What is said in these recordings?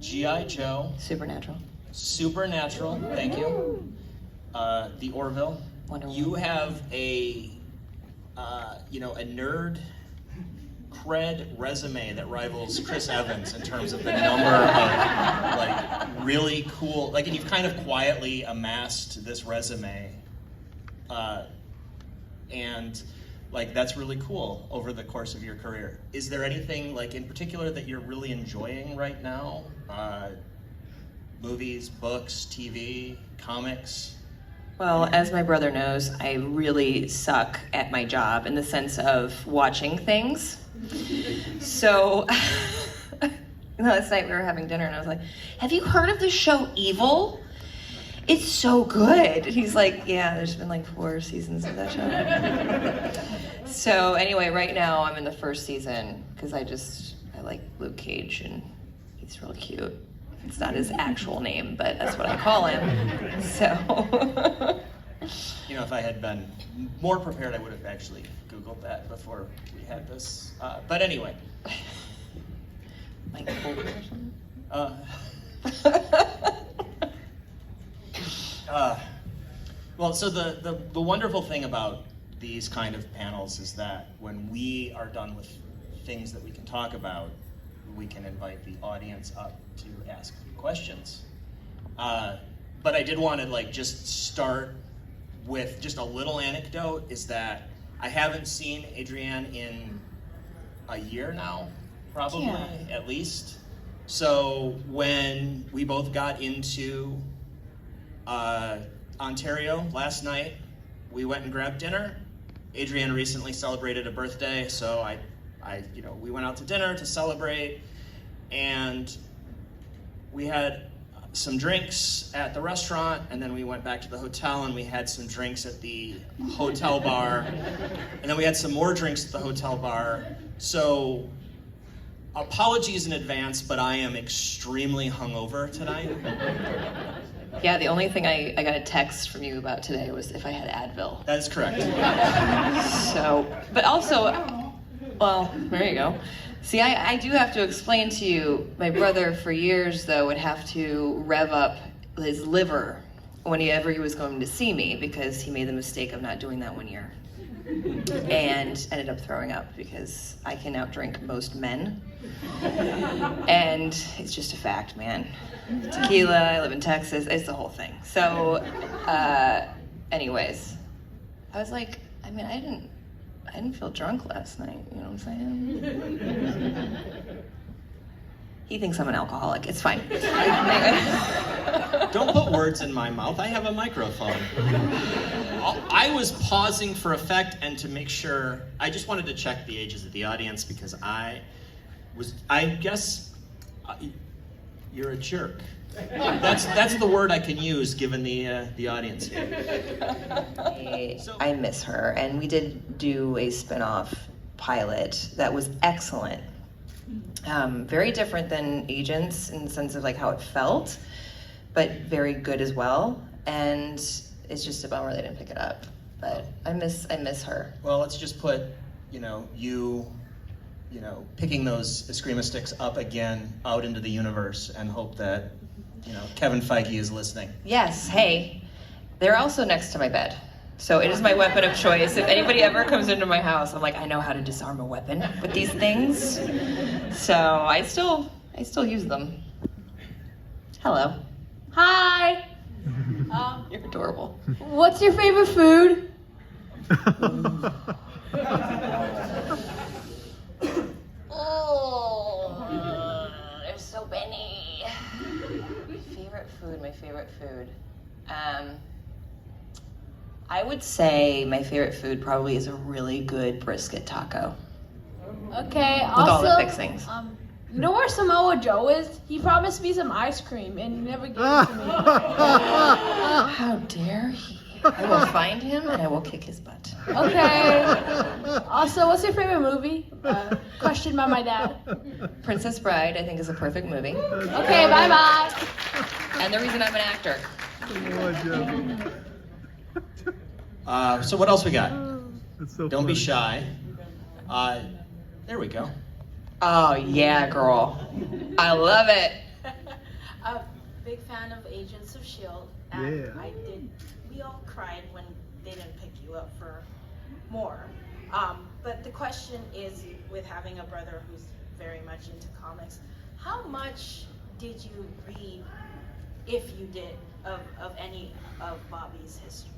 G.I. Joe. Supernatural. Supernatural, thank you. The Orville. Wonder Woman. You have a nerd cred resume that rivals Chris Evans in terms of the number of like really cool, like, and you've kind of quietly amassed this resume, and like that's really cool over the course of your career. Is there anything like in particular that you're really enjoying right now? Movies, books, TV, comics? Well, as my brother knows, I really suck at my job in the sense of watching things. So, last night we were having dinner and I was like, have you heard of the show Evil? It's so good. And he's like, yeah, there's been like 4 seasons of that show. So anyway, right now I'm in the first season because I like Luke Cage and he's real cute. It's not his actual name, but that's what I call him. So. You know, if I had been more prepared, I would have actually Googled that before we had this. But anyway. Like Holden or something? Well, so the wonderful thing about these kind of panels is that when we are done with things that we can talk about, we can invite the audience up to ask questions. But I did want to like just start with just a little anecdote, is that I haven't seen Adrianne in a year now, probably, at least. So when we both got into Ontario last night, we went and grabbed dinner. Adrianne recently celebrated a birthday, so we went out to dinner to celebrate, and we had some drinks at the restaurant, and then we went back to the hotel and we had some drinks at the hotel bar, and then we had some more drinks at the hotel bar. So apologies in advance, but I am extremely hungover tonight. Yeah, the only thing I got a text from you about today was if I had Advil. That is correct. So, but also, well, there you go. See, I do have to explain to you, my brother for years, though, would have to rev up his liver whenever he was going to see me because he made the mistake of not doing that one year. And ended up throwing up because I can outdrink most men. And it's just a fact, man. Tequila, I live in Texas, it's the whole thing. So, anyways, I was like, I mean, I didn't feel drunk last night, you know what I'm saying? He thinks I'm an alcoholic, it's fine. Don't put words in my mouth, I have a microphone. I was pausing for effect and to make sure, I just wanted to check the ages of the audience because I guess, you're a jerk. That's the word I can use given the audience here. I miss her, and we did do a spin-off pilot that was excellent. Very different than Agents in the sense of like how it felt, but very good as well. And it's just a bummer they didn't pick it up. But I miss her. Well, let's just put, picking those Eskrima sticks up again out into the universe and hope that, Kevin Feige is listening. Yes, hey, they're also next to my bed. So it is my weapon of choice. If anybody ever comes into my house, I'm like, I know how to disarm a weapon with these things. So I still use them. Hello. Hi. You're adorable. What's your favorite food? Oh, there's so many. My favorite food. I would say my favorite food probably is a really good brisket taco. Okay, With all the also, fixings. you know where Samoa Joe is? He promised me some ice cream and he never gave it to me. How dare he? I will find him and I will kick his butt. Okay. Also, what's your favorite movie? Question by my dad. Princess Bride, I think, is a perfect movie. Okay, bye-bye. And the reason I'm an actor. So what else we got? So Don't be funny. shy. There we go. Oh, yeah, girl. I love it. A big fan of Agents of S.H.I.E.L.D. And Yeah. we all cried when they didn't pick you up for more. But the question is, with having a brother who's very much into comics, how much did you read, if you did, of any of Bobby's history?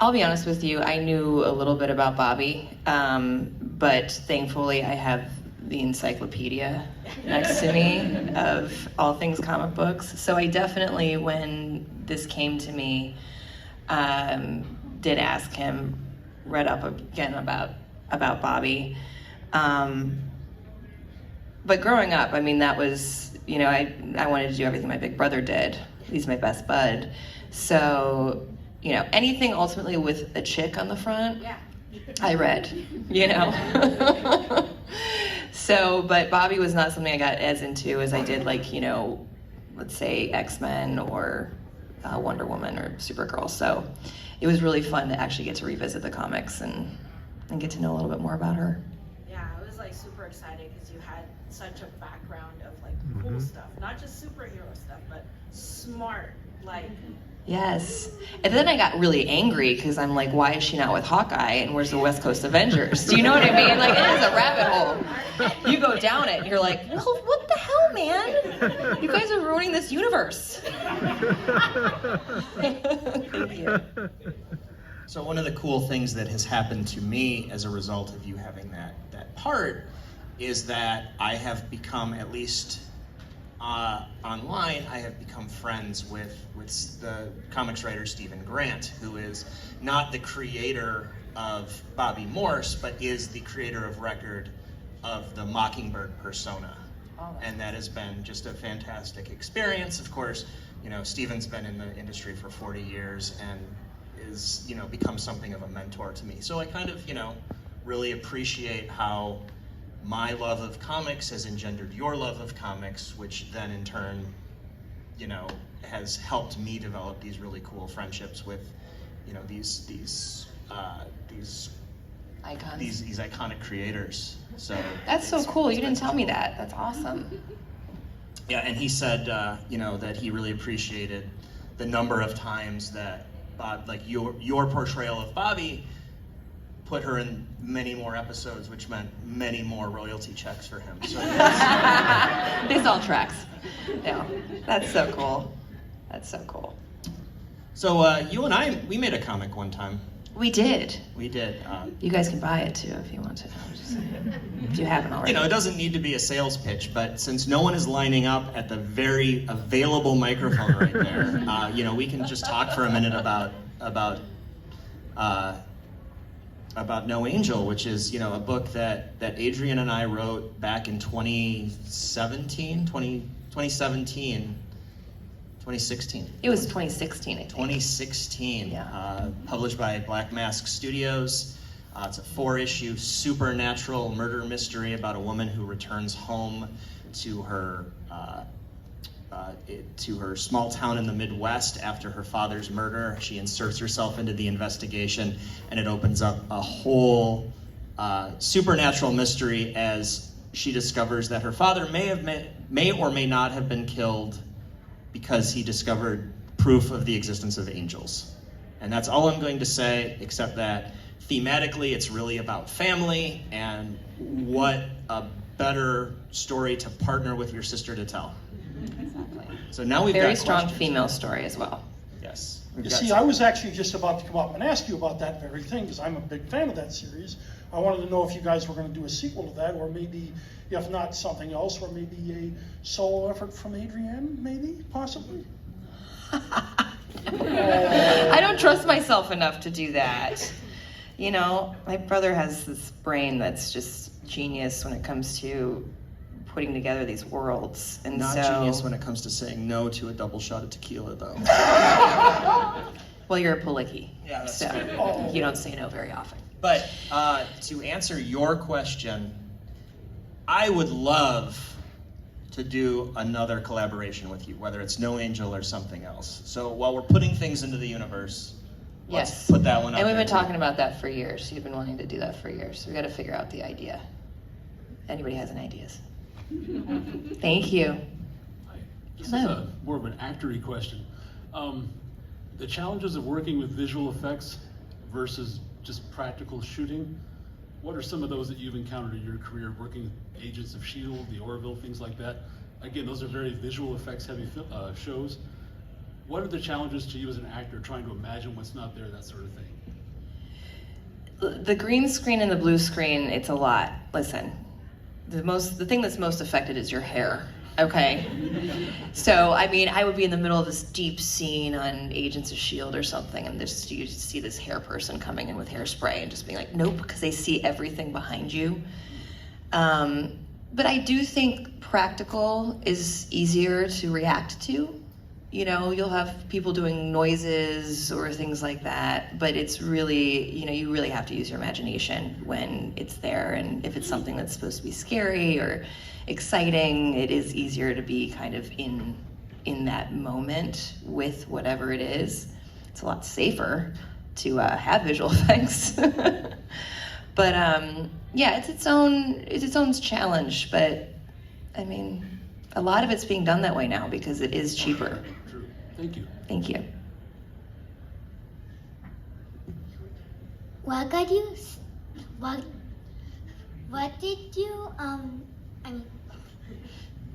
I'll be honest with you, I knew a little bit about Bobby, but thankfully I have the encyclopedia next to me of all things comic books. So I definitely, when this came to me, did ask him, read up again about Bobby. But growing up, I mean, that was, you know, I wanted to do everything my big brother did. He's my best bud. So, you know, anything ultimately with a chick on the front, Yeah. I read, you know. So, but Bobby was not something I got as into as I did, like, you know, let's say X-Men or Wonder Woman or Supergirl. So it was really fun to actually get to revisit the comics and get to know a little bit more about her. Yeah, I was like super excited because you had such a background of like cool stuff, not just superhero stuff, but smart, like. Yes. And then I got really angry because I'm like, why is she not with Hawkeye and where's the West Coast Avengers? Do you know what I mean? Like, it is a rabbit hole. You go down it and you're like, well, what the hell, man? You guys are ruining this universe. Thank you. So one of the cool things that has happened to me as a result of you having that part is that I have become, at least online, I have become friends with the comics writer Stephen Grant, who is not the creator of Bobby Morse, but is the creator of record of the Mockingbird persona. And that has been just a fantastic experience. Of course, you know, Stephen's been in the industry for 40 years and is, you know, become something of a mentor to me. So I kind of, you know, really appreciate how my love of comics has engendered your love of comics, which then in turn, you know, has helped me develop these really cool friendships with, you know, these Icons. these iconic creators. So That's so it's- cool. it's You been didn't tell me cool. that. That's awesome. Yeah, and he said, you know, that he really appreciated the number of times that Bob, like your portrayal of Bobby, put her in many more episodes, which meant many more royalty checks for him. So This all tracks. Yeah, that's so cool. That's so cool. So you and I, we made a comic one time. We did. We did. You guys can buy it too if you want to. I'm just saying. If you haven't already. You know, it doesn't need to be a sales pitch, but since no one is lining up at the very available microphone right there, you know, we can just talk for a minute about No Angel, which is, you know, a book that Adrianne and I wrote back in 2016. It was 2016, I think. 2016, Yeah. published by Black Mask Studios. It's a 4-issue supernatural murder mystery about a woman who returns home to her small town in the Midwest after her father's murder. She inserts herself into the investigation, and it opens up a whole supernatural mystery as she discovers that her father may or may not have been killed because he discovered proof of the existence of angels. And that's all I'm going to say, except that thematically it's really about family, and what a better story to partner with your sister to tell. Exactly. So now we've Very got strong questions. female story as well. Yes. We've You got see, I was actually just about to come up and ask you about that very thing, because I'm a big fan of that series. I wanted to know if you guys were going to do a sequel to that, or maybe, if not, something else, or maybe a solo effort from Adrianne, maybe, possibly? I don't trust myself enough to do that. You know, my brother has this brain that's just genius when it comes to putting together these worlds. And not so, genius when it comes to saying no to a double shot of tequila, though. well, you're a Palicki. Yeah, that's so fair. you don't say no very often. But to answer your question, I would love to do another collaboration with you, whether it's No Angel or something else. So while we're putting things into the universe, let's Yes. put that one out And we've there been too. talking about that for years. You've been wanting to do that for years. We got to figure out the idea. Anybody has any ideas? Thank you. This is Hello. more of an actory question. The challenges of working with visual effects versus just practical shooting, what are some of those that you've encountered in your career working with Agents of S.H.I.E.L.D., the Orville, things like that? Again, those are very visual effects heavy shows. What are the challenges to you as an actor trying to imagine what's not there, that sort of thing? The green screen and the blue screen, it's a lot. Listen, the thing that's most affected is your hair, okay? So, I mean, I would be in the middle of this deep scene on Agents of S.H.I.E.L.D. or something, and you just see this hair person coming in with hairspray and just being like, nope, because they see everything behind you. But I do think practical is easier to react to. You know, you'll have people doing noises or things like that, but it's really, you know, you really have to use your imagination when it's there. And if it's something that's supposed to be scary or exciting, it is easier to be kind of in that moment with whatever it is. It's a lot safer to have visual effects. But yeah, it's its own challenge. But I mean, a lot of it's being done that way now because it is cheaper. True. Thank you. Thank you. What did you,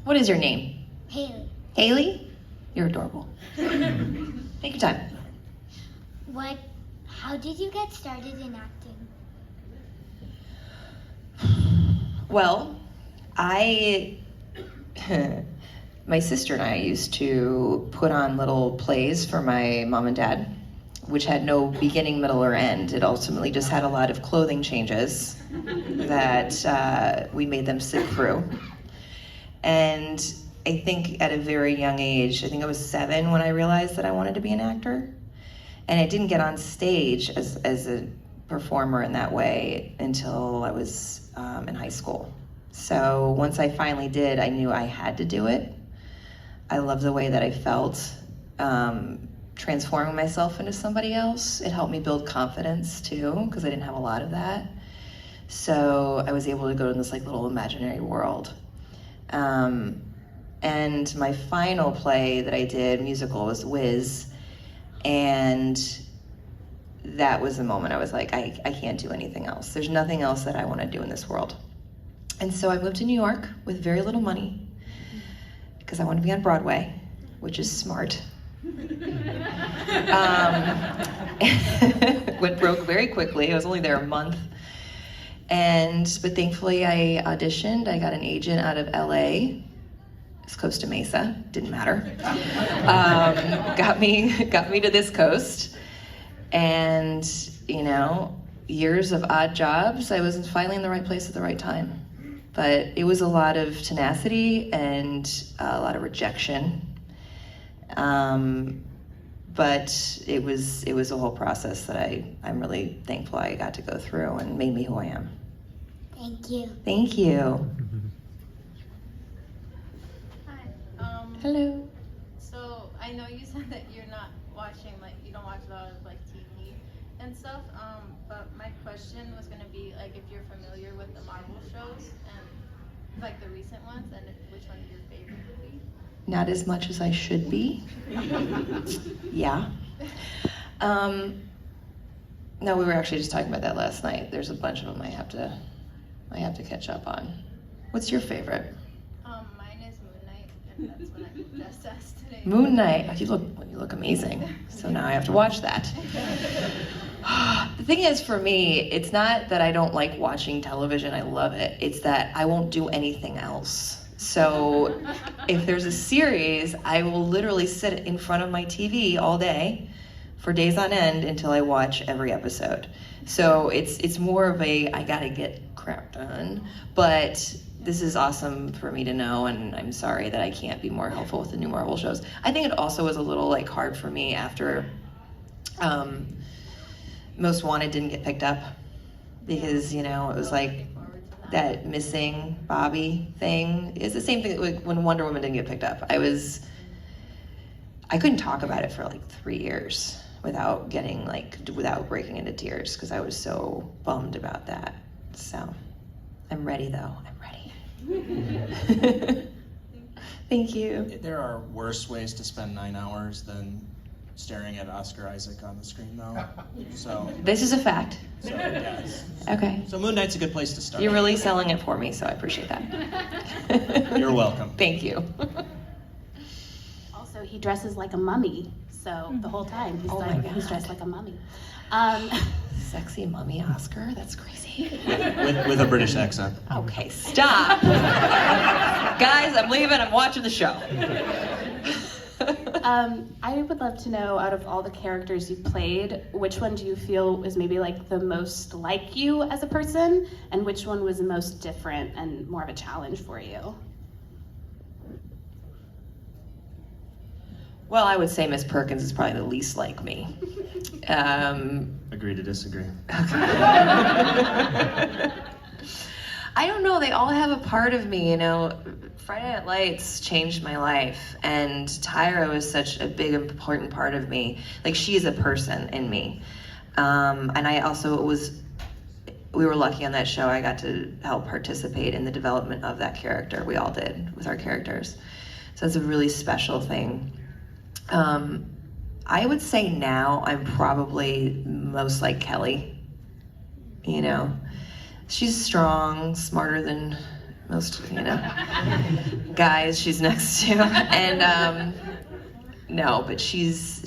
What is your name? Haley, Haley? You're adorable. Take your time. how did you get started in acting? Well, my sister and I used to put on little plays for my mom and dad, which had no beginning, middle, or end. It ultimately just had a lot of clothing changes that we made them sit through. And I think at a very young age, I think I was 7 when I realized that I wanted to be an actor. And I didn't get on stage as a performer in that way until I was in high school. So once I finally did, I knew I had to do it. I love the way that I felt transforming myself into somebody else. It helped me build confidence too, because I didn't have a lot of that. So I was able to go in this like little imaginary world. And my final play that I did, musical, was Wiz. And that was the moment I was like, I can't do anything else. There's nothing else that I want to do in this world. And so I moved to New York with very little money because I wanted to be on Broadway, which is smart. Went broke very quickly. I was only there a month. But thankfully I auditioned. I got an agent out of LA. It's Costa Mesa, didn't matter. Got me to this coast. And, you know, years of odd jobs, I was finally in the right place at the right time. But it was a lot of tenacity and a lot of rejection. But it was a whole process that I'm really thankful I got to go through and made me who I am. Thank you. Thank you. Hi. Hello. So I know you said that you're not watching, like, you don't watch a lot of like TV and stuff. But my question was gonna be like if you're familiar with the Marvel shows and like the recent ones, and which one your favorite would be? Not as much as I should be. Yeah. No, we were actually just talking about that last night. There's a bunch of them I have to catch up on. What's your favorite? Mine is Moon Knight, and that's what I just asked today. Moon Knight. Oh, you look amazing. So now I have to watch that. The thing is, for me, it's not that I don't like watching television. I love it. It's that I won't do anything else. So if there's a series, I will literally sit in front of my TV all day for days on end until I watch every episode. So it's more of a, I gotta get crap done. But this is awesome for me to know, and I'm sorry that I can't be more helpful with the new Marvel shows. I think it also was a little like hard for me after Most Wanted didn't get picked up, because, you know, it was like that missing Bobby thing. It's the same thing when Wonder Woman didn't get picked up. I couldn't talk about it for like 3 years without breaking into tears, because I was so bummed about that. So I'm ready though. I'm ready. Thank you. There are worse ways to spend 9 hours than staring at Oscar Isaac on the screen, though. So, This is a fact. yes. Okay. So Moon Knight's a good place to start. You're really selling it for me, so I appreciate that. You're welcome. Thank you. Also, he dresses like a mummy, so the whole time Oh my he's God. dressed like a mummy. Sexy mummy Oscar? That's crazy. With a British accent. Okay, stop. Guys, I'm leaving. I'm watching the show. I would love to know, out of all the characters you played, which one do you feel was maybe like the most like you as a person, and which one was the most different and more of a challenge for you? Well, I would say Miss Perkins is probably the least like me. Agree to disagree. I don't know, they all have a part of me, you know. Friday Night Lights changed my life, and Tyra was such a big, important part of me. Like, she is a person in me. And I also we were lucky on that show, I got to help participate in the development of that character. We all did, with our characters. So it's a really special thing. I would say now I'm probably most like Kelly, you know. She's strong, smarter than most, you know, guys she's next to, and no, but she's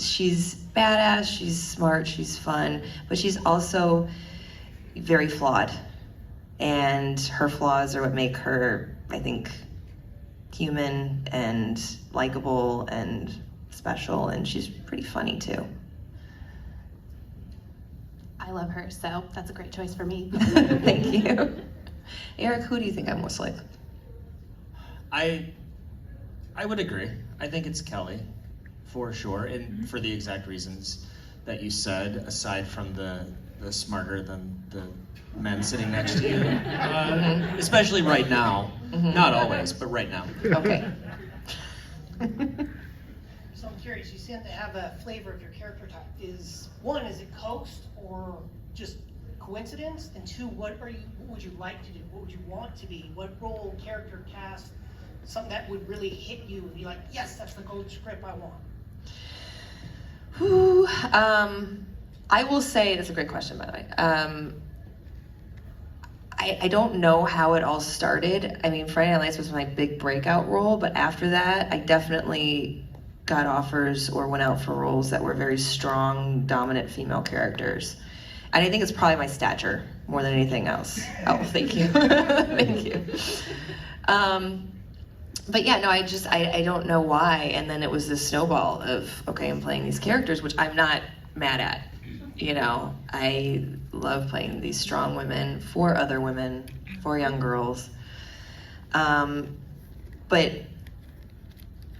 badass, she's smart, she's fun, but she's also very flawed, and her flaws are what make her, I think, human and likable and special, and she's pretty funny too. I love her, so that's a great choice for me. Thank you. Eric, who do you think I'm most like? I would agree. I think it's Kelly, for sure, and for the exact reasons that you said, aside from the smarter than the men sitting next to you. Especially right now. Not always, but right now. Okay. So I'm curious, you seem to have a flavor of your character type. Is it coaxed or just coincidence? And two, what would you like to do? What would you want to be? What role, character, cast, something that would really hit you and be like, yes, that's the gold script I want? Whew, I will say, that's a great question, by the way. I don't know how it all started. I mean, Friday Night Lights was my big breakout role, but after that, I definitely got offers or went out for roles that were very strong, dominant female characters. And I think it's probably my stature more than anything else. Oh, thank you. Thank you. But yeah, no, I don't know why. And then it was this snowball of, okay, I'm playing these characters, which I'm not mad at. You know, I love playing these strong women for other women, for young girls. But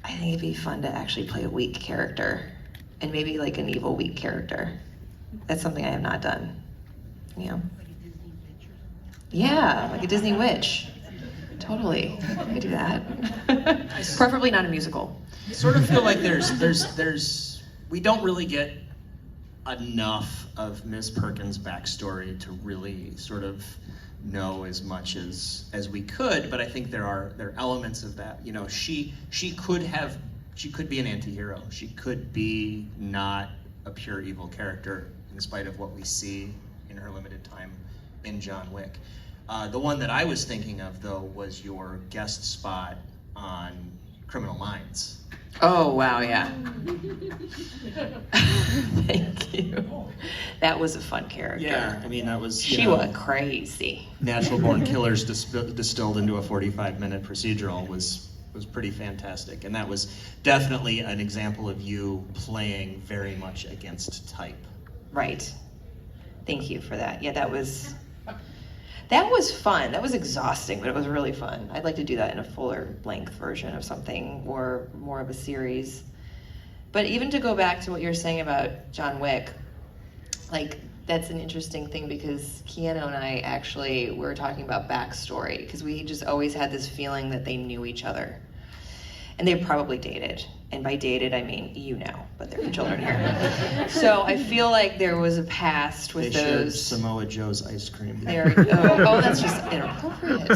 I think it'd be fun to actually play a weak character, and maybe like an evil weak character. That's something I have not done. You know? Yeah, like a Disney witch. Totally, I could do that. Preferably not a musical. I sort of feel like we don't really get enough of Miss Perkins' backstory to really sort of know as much as we could, but I think there are elements of that. You know, she could be an anti-hero. She could be not a pure evil character, in spite of what we see in her limited time in John Wick. The one that I was thinking of, though, was your guest spot on Criminal Minds. Oh, wow, yeah. Thank you. That was a fun character. Yeah, I mean, that was... She was crazy. Natural Born Killers distilled into a 45-minute procedural was pretty fantastic. And that was definitely an example of you playing very much against type. Right. Thank you for that. Yeah, that was fun. That was exhausting, but it was really fun. I'd like to do that in a fuller length version of something, or more of a series. But even to go back to what you were saying about John Wick, like, that's an interesting thing, because Keanu and I actually were talking about backstory, because we just always had this feeling that they knew each other. And they probably dated. And by dated, I mean, you know, but there are children here. So I feel like there was a past with They shared those. Samoa Joe's ice cream. There we go. Oh, that's just inappropriate.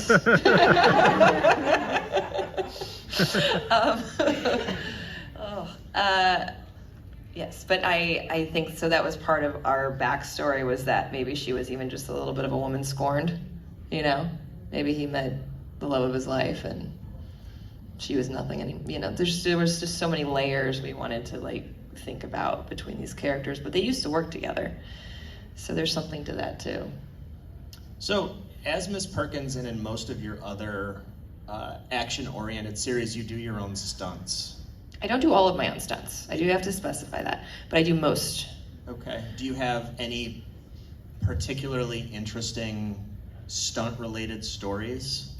um, yes, but I think so. That was part of our backstory, was that maybe she was even just a little bit of a woman scorned. You know, maybe he met the love of his life and she was nothing. And you know, there was just so many layers we wanted to like think about between these characters. But they used to work together, so there's something to that too. So, as Miss Perkins and in most of your other action-oriented series, you do your own stunts. I don't do all of my own stunts. I do have to specify that, but I do most. Okay. Do you have any particularly interesting stunt-related stories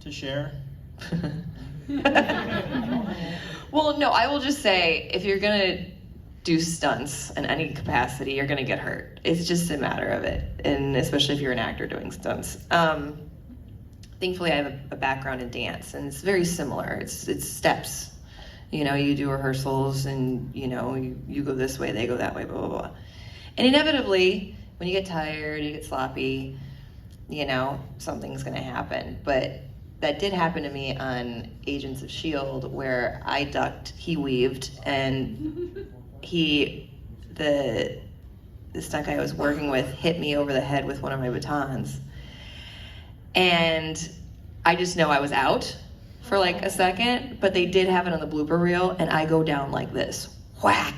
to share? Well, no, I will just say, if you're gonna do stunts in any capacity, you're gonna get hurt. It's just a matter of it, and especially if you're an actor doing stunts. Thankfully, I have a background in dance, and it's very similar. It's steps. You know, you do rehearsals, and you know, you go this way, they go that way, blah, blah, blah. And inevitably, when you get tired, you get sloppy, you know, something's gonna happen. But that did happen to me on Agents of S.H.I.E.L.D., where I ducked, he weaved, and the stunt guy I was working with hit me over the head with one of my batons. And I just know I was out for like a second, but they did have it on the blooper reel, and I go down like this, whack.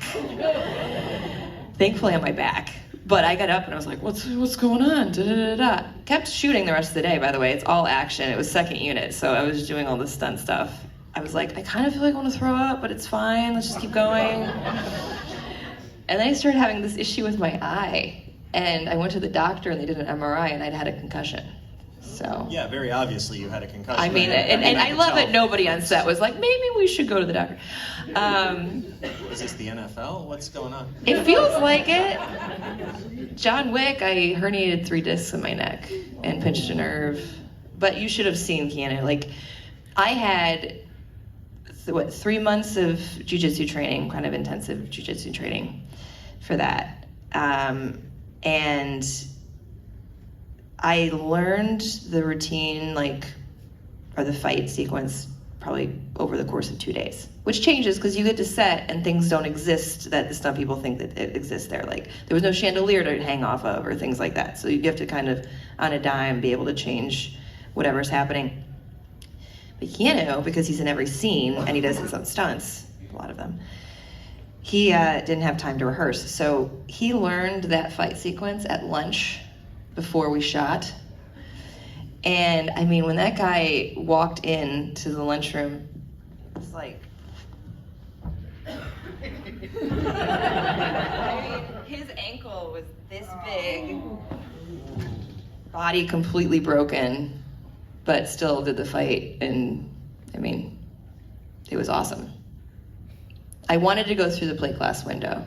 Thankfully on my back. But I got up and I was like, what's going on? Da, da, da, da. Kept shooting the rest of the day, by the way. It's all action. It was second unit, so I was doing all this stunt stuff. I was like, I kind of feel like I want to throw up, but it's fine. Let's just keep going. And then I started having this issue with my eye. And I went to the doctor and they did an MRI and I'd had a concussion. So. Yeah, very obviously you had a concussion. I mean, right? and I love that nobody on set was like, maybe we should go to the doctor. Is this the NFL? What's going on? It feels like it. John Wick, I herniated 3 discs in my neck and pinched a nerve. But you should have seen Keanu. Like, I had, 3 months of jiu-jitsu training, kind of intensive jiu-jitsu training for that. And I learned the routine, or the fight sequence, probably over the course of 2 days, which changes because you get to set and things don't exist that the stunt people think that it exists there. Like, there was no chandelier to hang off of or things like that. So you have to kind of, on a dime, be able to change whatever's happening. But Keanu, because he's in every scene and he does his own stunts, a lot of them, he didn't have time to rehearse. So he learned that fight sequence at lunch before we shot. And I mean, when that guy walked into the lunchroom, it's like, his ankle was this big, body completely broken, but still did the fight. And I mean, it was awesome. I wanted to go through the plate glass window.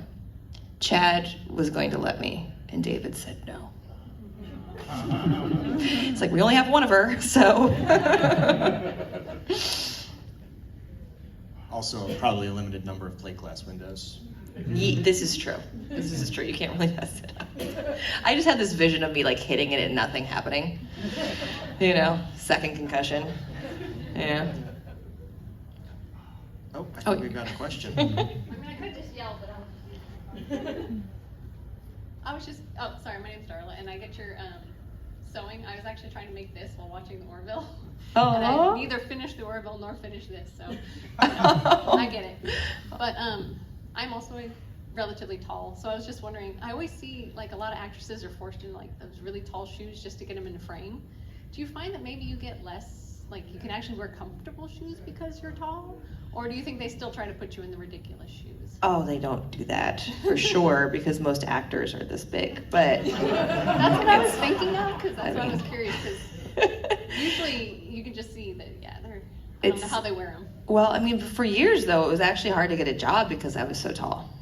Chad was going to let me, and David said no. It's like, we only have one of her, so. Also, probably a limited number of plate glass windows. This is true. This is true. You can't really mess it up. I just had this vision of me hitting it and nothing happening. You know, second concussion. Yeah. Oh, I think we've got a question. I mean, I could just yell, but I was just, sorry, my name's Darla, and I get your sewing. I was actually trying to make this while watching the Orville. Oh. And I neither finished the Orville nor finished this, so I get it. But I'm also relatively tall, so I was just wondering, I always see a lot of actresses are forced in those really tall shoes just to get them in the frame. Do you find that maybe you get less, you can actually wear comfortable shoes because you're tall? Or do you think they still try to put you in the ridiculous shoes? Oh, they don't do that, for sure, because most actors are this big, but. That's what I was thinking of, because that's why I was curious, because usually you can just see that, I don't know how they wear them. Well, I mean, for years, though, it was actually hard to get a job because I was so tall.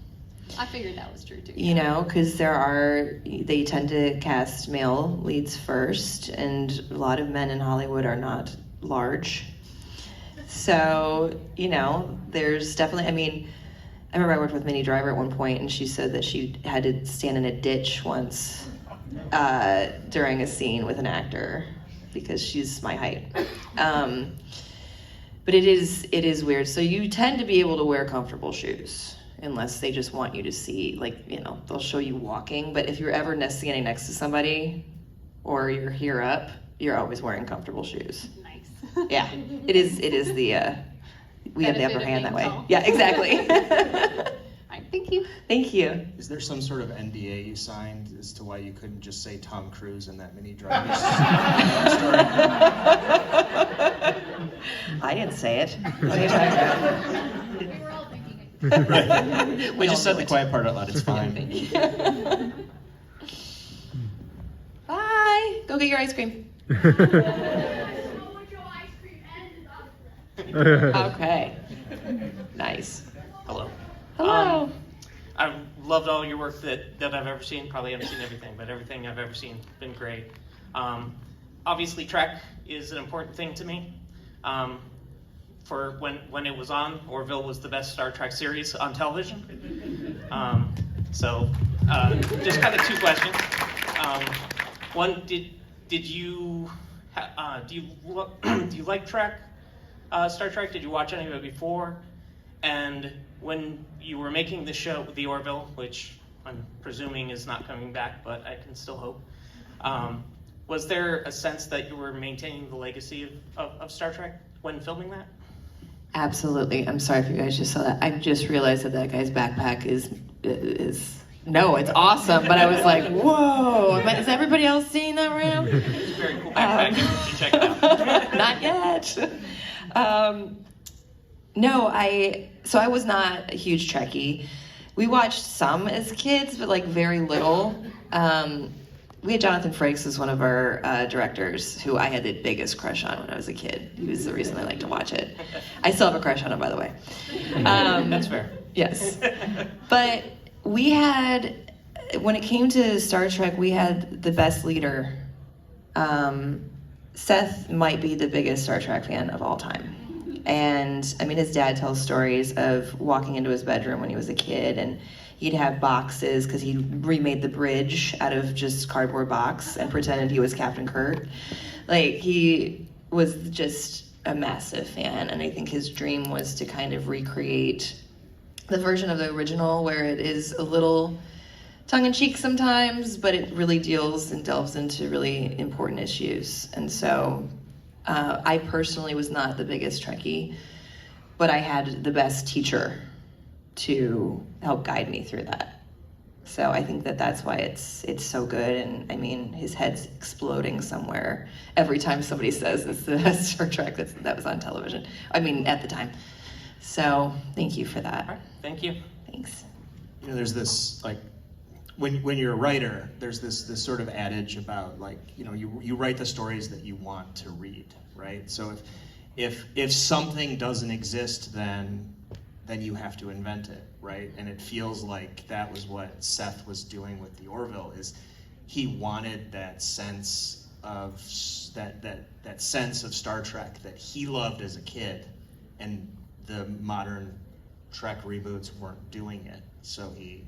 I figured that was true, too. You know, because they tend to cast male leads first, and a lot of men in Hollywood are not large. So, you know, there's definitely, I mean, I remember I worked with Minnie Driver at one point, and she said that she had to stand in a ditch once during a scene with an actor because she's my height. But it is weird. So you tend to be able to wear comfortable shoes unless they just want you to see, like, you know, they'll show you walking. But if you're ever standing next to somebody or you're here up, you're always wearing comfortable shoes. Nice. Yeah, it is the, we have the Benefit upper of hand that being way. tall. Yeah, exactly. All right, thank you. Thank you. Is there some sort of NDA you signed as to why you couldn't just say Tom Cruise in that mini story? I didn't say it. What are you talking about? We were all thinking it. Right. We all just said knew the it. quiet part out loud. It's fine. Bye. Go get your ice cream. Okay. Nice. Hello. Hello. I've loved all your work that I've ever seen. Probably haven't seen everything, but everything I've ever seen been great. Obviously, track is an important thing to me. For when it was on, Orville was the best Star Trek series on television. Just kind of two questions. One, do you like track? Star Trek? Did you watch any of it before? And when you were making the show, The Orville, which I'm presuming is not coming back, but I can still hope, was there a sense that you were maintaining the legacy of Star Trek when filming that? Absolutely. I'm sorry if you guys just saw that. I just realized that guy's backpack is no, it's awesome. But I was like, whoa! Is everybody else seeing that right now? It's a very cool backpack. You should check it out. Not yet. No, so I was not a huge Trekkie. We watched some as kids, but like very little. We had Jonathan Frakes as one of our directors, who I had the biggest crush on when I was a kid. He was the reason I liked to watch it. I still have a crush on him, by the way. That's fair. Yes. But we had, when it came to Star Trek, we had the best leader. Seth might be the biggest Star Trek fan of all time. And I mean, his dad tells stories of walking into his bedroom when he was a kid, and he'd have boxes because he remade the bridge out of just cardboard box and pretended he was Captain Kirk. Like, he was just a massive fan, and I think his dream was to kind of recreate the version of the original where it is a little tongue-in-cheek sometimes, but it really deals and delves into really important issues. And so I personally was not the biggest Trekkie, but I had the best teacher to help guide me through that. So I think that's why it's so good. And I mean, his head's exploding somewhere every time somebody says it's the best Star Trek that was on television. I mean, at the time. So thank you for that. All right, thank you. Thanks. You know, there's this, like, when you're a writer, there's this sort of adage about, like, you know, you write the stories that you want to read, right? So if something doesn't exist, then you have to invent it, right? And it feels like that was what Seth was doing with the Orville, is he wanted that sense of that sense of Star Trek that he loved as a kid, and the modern Trek reboots weren't doing it. So he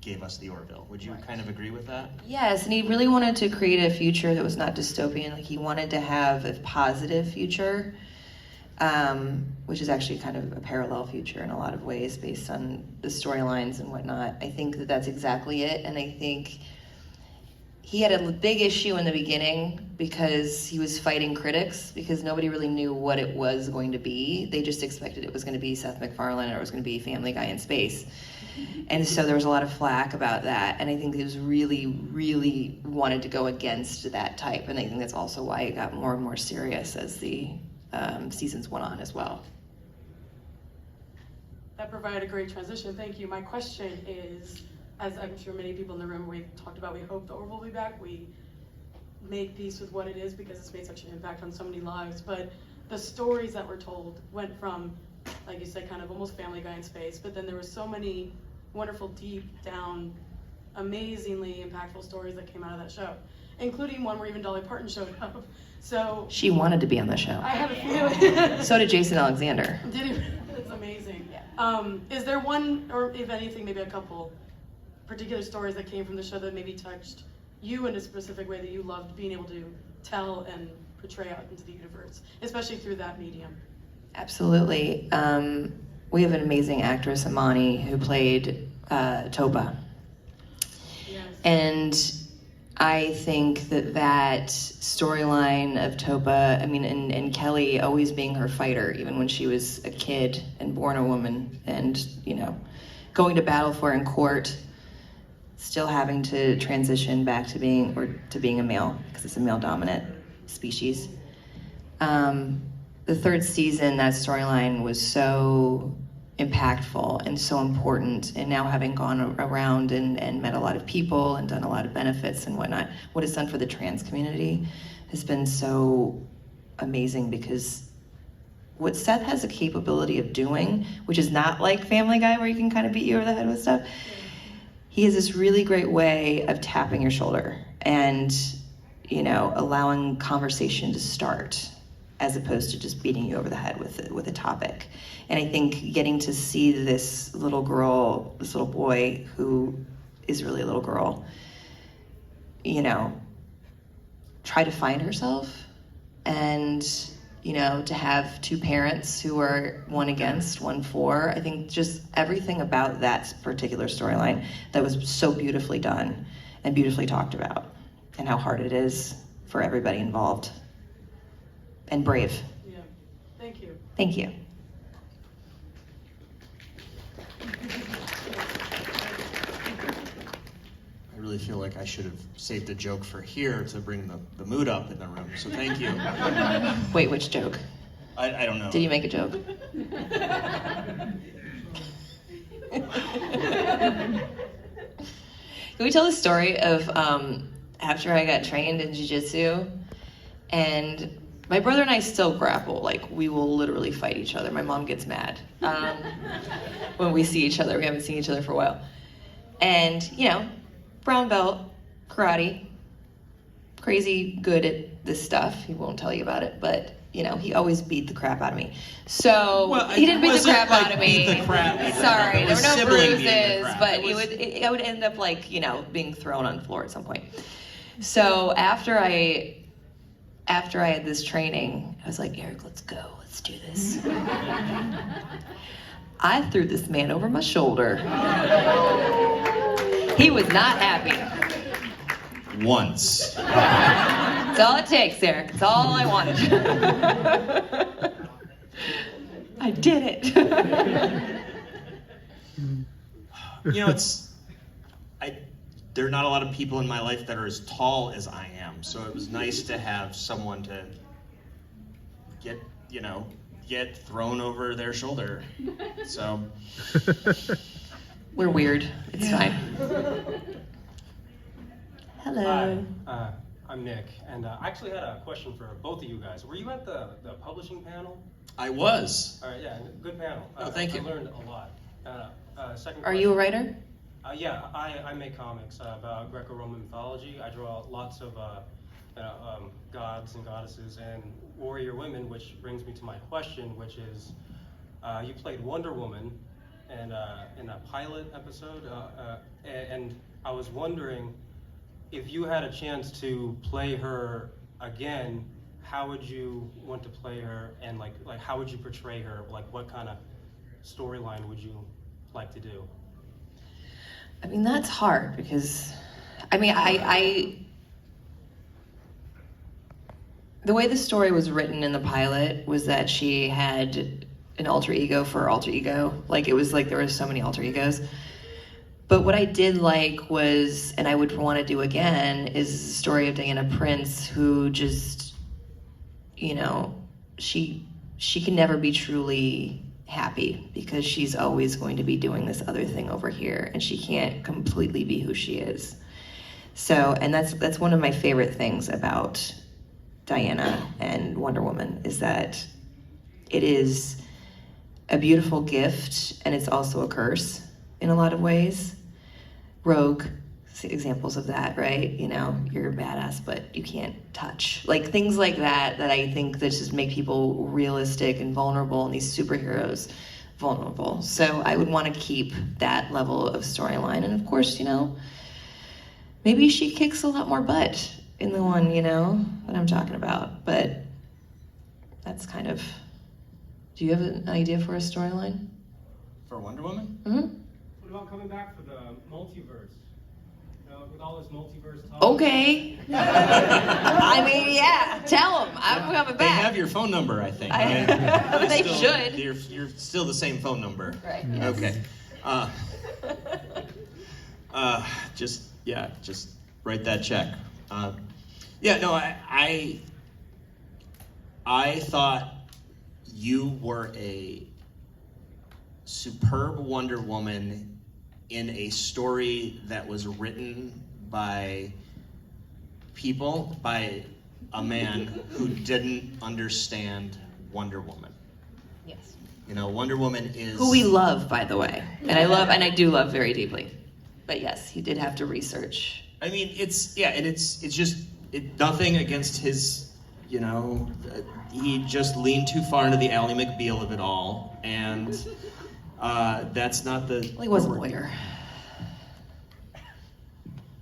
gave us the Orville. Would you kind of agree with that? Yes, and he really wanted to create a future that was not dystopian. Like, he wanted to have a positive future, which is actually kind of a parallel future in a lot of ways based on the storylines and whatnot. I think that's exactly it, and I think he had a big issue in the beginning because he was fighting critics because nobody really knew what it was going to be. They just expected it was going to be Seth MacFarlane or it was going to be Family Guy in space. And so there was a lot of flack about that, and I think he was really, really wanted to go against that type, and I think that's also why it got more and more serious as the seasons went on as well. That provided a great transition. Thank you. My question is, as I'm sure many people in the room, we've talked about, we hope the Orville will be back. We make peace with what it is because it's made such an impact on so many lives. But the stories that were told went from, like you said, kind of almost Family Guy in space, but then there were so many wonderful, deep down, amazingly impactful stories that came out of that show, including one where even Dolly Parton showed up. So She wanted to be on the show. I have a feeling. So did Jason Alexander. Did he? That's amazing. Is there one, or if anything, maybe a couple particular stories that came from the show that maybe touched you in a specific way that you loved being able to tell and portray out into the universe, especially through that medium? Absolutely. We have an amazing actress, Amani, who played Topa. Yes. And I think that storyline of Topa, I mean, and Kelly always being her fighter, even when she was a kid and born a woman, and, you know, going to battle for in court, still having to transition back to being a male, because it's a male-dominant species. The third season, that storyline was so impactful and so important, and now having gone around and met a lot of people and done a lot of benefits and whatnot, what it's done for the trans community has been so amazing, because what Seth has a capability of doing, which is not like Family Guy where you can kind of beat you over the head with stuff, he has this really great way of tapping your shoulder and, you know, allowing conversation to start, as opposed to just beating you over the head with a topic. And I think getting to see this little girl, this little boy who is really a little girl, you know, try to find herself, and, you know, to have two parents who are one against, one for, I think just everything about that particular storyline that was so beautifully done and beautifully talked about, and how hard it is for everybody involved. And brave. Yeah. Thank you. Thank you. I really feel like I should have saved a joke for here to bring the mood up in the room, so thank you. Wait, which joke? I don't know. Did you make a joke? Can we tell the story of after I got trained in jiu-jitsu, and my brother and I still grapple, like we will literally fight each other. My mom gets mad when we see each other. We haven't seen each other for a while. And, you know, brown belt, karate, crazy good at this stuff. He won't tell you about it, but, you know, he always beat the crap out of me. So, Well, he didn't beat the crap like out of me. beat the crap. Sorry, It there was were no Sibling beating the bruises, crap. but It I would end up, like, you know, being thrown on the floor at some point. So after I had this training, I was like, Eric, let's go, let's do this. I threw this man over my shoulder. He was not happy. Once. That's all it takes, Eric. That's all I wanted. I did it. You know, there are not a lot of people in my life that are as tall as I am, so it was nice to have someone to get thrown over their shoulder. So We're weird. It's fine. Hello. Hi, I'm Nick, and I actually had a question for both of you guys. Were you at the publishing panel? I was. All right, yeah, good panel. Oh, thank you. I learned a lot. Second Are you a writer? Yeah, I make comics about Greco-Roman mythology. I draw lots of gods and goddesses and warrior women, which brings me to my question, which is, you played Wonder Woman in a pilot episode, and I was wondering if you had a chance to play her again, how would you want to play her, and like how would you portray her? Like, what kind of storyline would you like to do? I mean, that's hard because, I mean, I the way the story was written in the pilot was that she had an alter ego for her alter ego. Like, it was like there were so many alter egos. But what I did like was, and I would want to do again, is the story of Diana Prince, who just, you know, she can never be truly happy because she's always going to be doing this other thing over here, and she can't completely be who she is. So, and that's one of my favorite things about Diana and Wonder Woman, is that it is a beautiful gift and it's also a curse in a lot of ways. Rogue examples of that, right? You know, you're a badass, but you can't touch. Like things like that I think that just make people realistic and vulnerable, and these superheroes vulnerable. So I would want to keep that level of storyline. And of course, you know, maybe she kicks a lot more butt in the one, you know, that I'm talking about. But that's kind of Do you have an idea for a storyline? For Wonder Woman? Mm-hmm. What about coming back for the multiverse? With all this multiverse talk. Okay. I mean, yeah. Tell them I'm coming They back. have your phone number, I think. They should. You're still the same phone number. Right. Yes. Okay. Just write that check. I thought you were a superb Wonder Woman in a story that was written by a man who didn't understand Wonder Woman. Yes. You know, Wonder Woman is Who we love, by the way, and I do love very deeply. But yes, he did have to research. I mean, it's just nothing against his. You know, he just leaned too far into the Ally McBeal of it all, and that's not the. Well, he was a lawyer.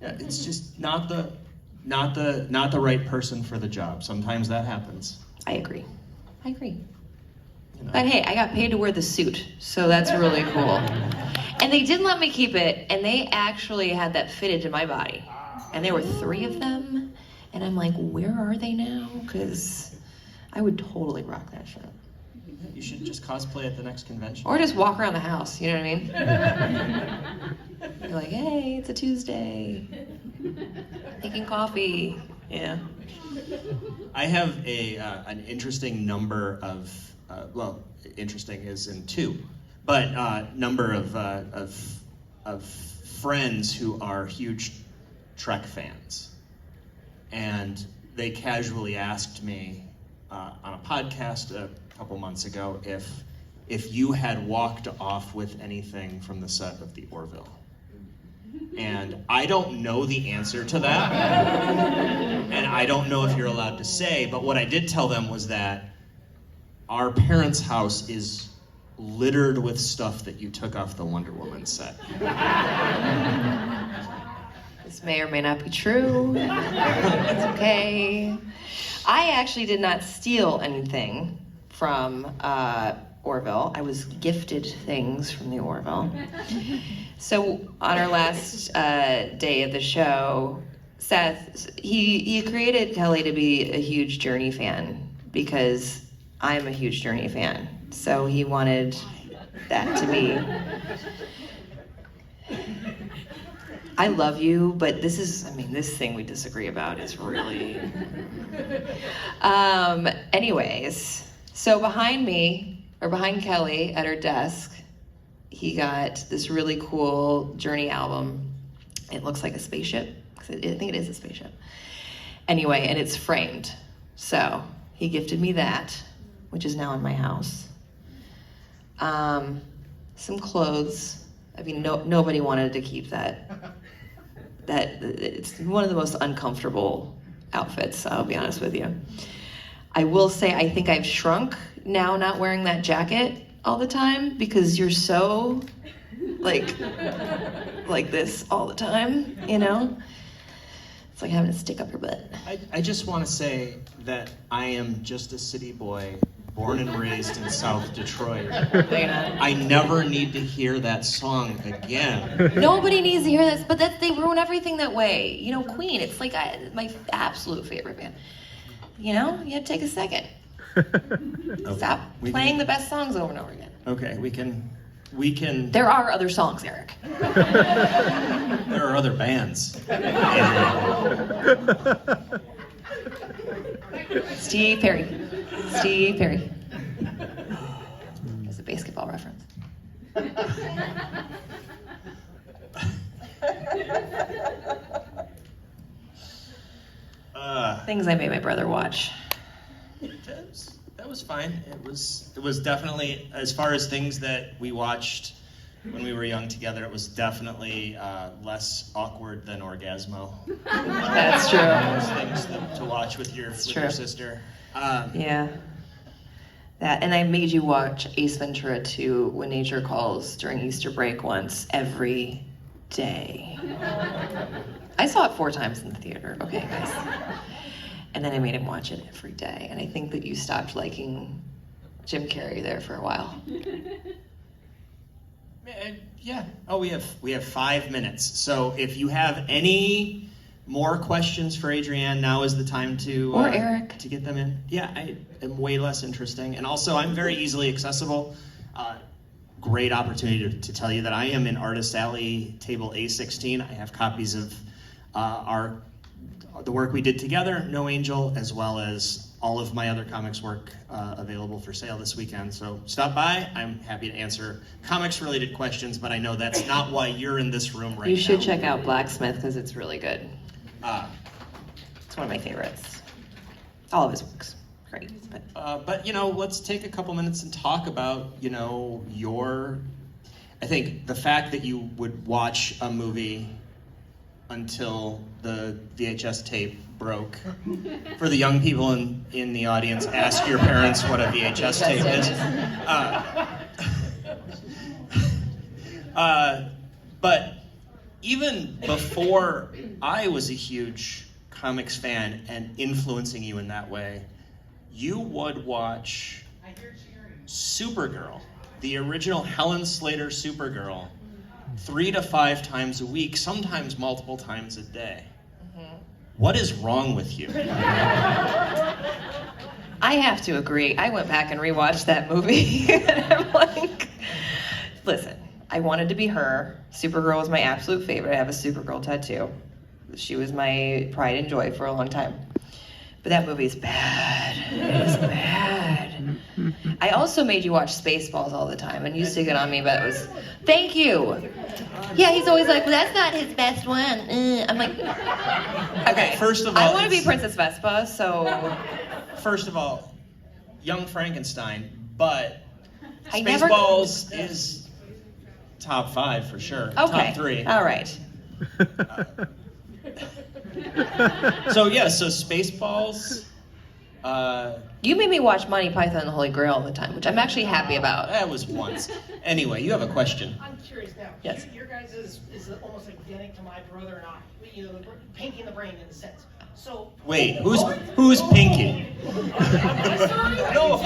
Yeah, it's just not the right person for the job. Sometimes that happens. I agree. You know. But hey, I got paid to wear the suit, so that's really cool. And they didn't let me keep it, and they actually had that fitted to my body. And there were 3 of them, and I'm like, where are they now? Because I would totally rock that shit. You should just cosplay at the next convention. Or just walk around the house, you know what I mean? You're like, hey, it's a Tuesday. Making coffee. Yeah. I have an interesting number of interesting is in 2, but number of friends who are huge Trek fans, and they casually asked me on a podcast a couple months ago if you had walked off with anything from the set of the Orville. And I don't know the answer to that, and I don't know if you're allowed to say, but what I did tell them was that our parents' house is littered with stuff that you took off the Wonder Woman set. This may or may not be true. It's okay. I actually did not steal anything from Orville. I was gifted things from the Orville. So on our last day of the show, Seth, he created Kelly to be a huge Journey fan because I'm a huge Journey fan. So he wanted that to be. I love you, but this thing we disagree about is really. Anyways, so behind Kelly at her desk, he got this really cool Journey album. It looks like a spaceship. I think it is a spaceship. Anyway, and it's framed. So he gifted me that, which is now in my house. Some clothes. I mean, nobody wanted to keep that. It's one of the most uncomfortable outfits, I'll be honest with you. I will say I think I've shrunk now not wearing that jacket all the time because you're so like this all the time, you know? It's like having to stick up your butt. I just want to say that I am just a city boy born and raised in South Detroit. I never need to hear that song again. Nobody needs to hear this, but they ruin everything that way. You know, Queen, it's like my absolute favorite band. You know, you have to take a second. Okay. Stop playing the best songs over and over again. Okay, we can. There are other songs, Eric. There are other bands. Steve Perry. It's a basketball reference. Things I made my brother watch. That was fine. It was definitely, as far as things that we watched when we were young together, it was definitely less awkward than Orgasmo. That's true. Those things to watch with your sister. Yeah. That, and I made you watch Ace Ventura 2 When Nature Calls during Easter break once every day. I saw it 4 times in the theater, okay, guys? And then I made him watch it every day. And I think that you stopped liking Jim Carrey there for a while. Yeah. Oh, we have 5 minutes. So if you have any more questions for Adrianne, now is the time to Or Eric. to get them in. Yeah, I am way less interesting, and also I'm very easily accessible. Great opportunity to tell you that I am in Artist Alley table A16. I have copies of the work we did together, No Angel, as well as all of my other comics work available for sale this weekend. So stop by. I'm happy to answer comics-related questions, but I know that's not why you're in this room right now. You should check out Blacksmith because it's really good. It's one of my favorites. All of his works, great. But let's take a couple minutes and talk about I think the fact that you would watch a movie until the VHS tape broke. For the young people in the audience, ask your parents what a VHS tape is. But even before I was a huge comics fan and influencing you in that way, you would watch Supergirl, the original Helen Slater Supergirl, 3 to 5 times a week, sometimes multiple times a day. What is wrong with you? I have to agree. I went back and rewatched that movie, and I'm like, listen, I wanted to be her. Supergirl was my absolute favorite. I have a Supergirl tattoo. She was my pride and joy for a long time. But that movie is bad. It is bad. I also made you watch Spaceballs all the time, and you used to get on me, but it was, thank you. Yeah, he's always like, well, that's not his best one. I'm like, okay. First of all, I want to be Princess Vespa, so. First of all, Young Frankenstein, but Never... Spaceballs is top 5 for sure. Okay. Top 3. All right. So Spaceballs. You made me watch Monty Python and the Holy Grail all the time, which I'm actually happy about. That was once. Anyway, you have a question. I'm curious now. Yes. Your guys is almost identical to my brother and I. Pinky in the brain in a sense. So. Wait, who's Pinky? No.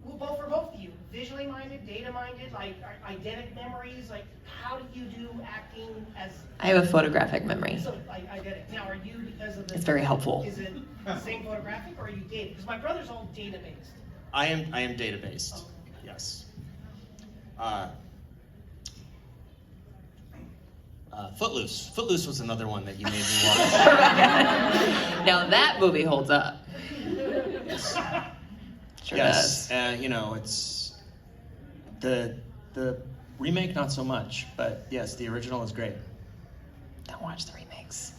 For both of you, visually minded, data minded, like eidetic memories, like how do you do acting as? I have a photographic memory. So eidetic. Now, are you because of the? It's very helpful. Is it the same photographic or are you data? Because my brother's all data based. I am data based. Okay. Yes. Footloose. Footloose was another one that you made me watch. Now that movie holds up. Yes. Sure yes. does. It's the remake not so much, but yes, the original is great. Don't watch the remakes.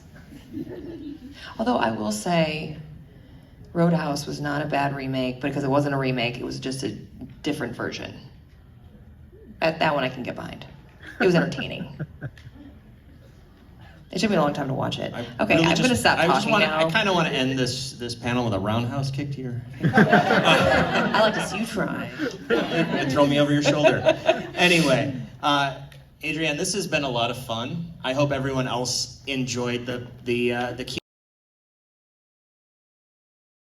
Although I will say, Roadhouse was not a bad remake because it wasn't a remake; it was just a different version. That one I can get behind. It was entertaining. It took me a long time to watch it. Okay, I'm going to stop talking now. I kind of want to end this panel with a roundhouse kick to your. I like to see you try. And throw me over your shoulder. Anyway, Adrianne, this has been a lot of fun. I hope everyone else enjoyed the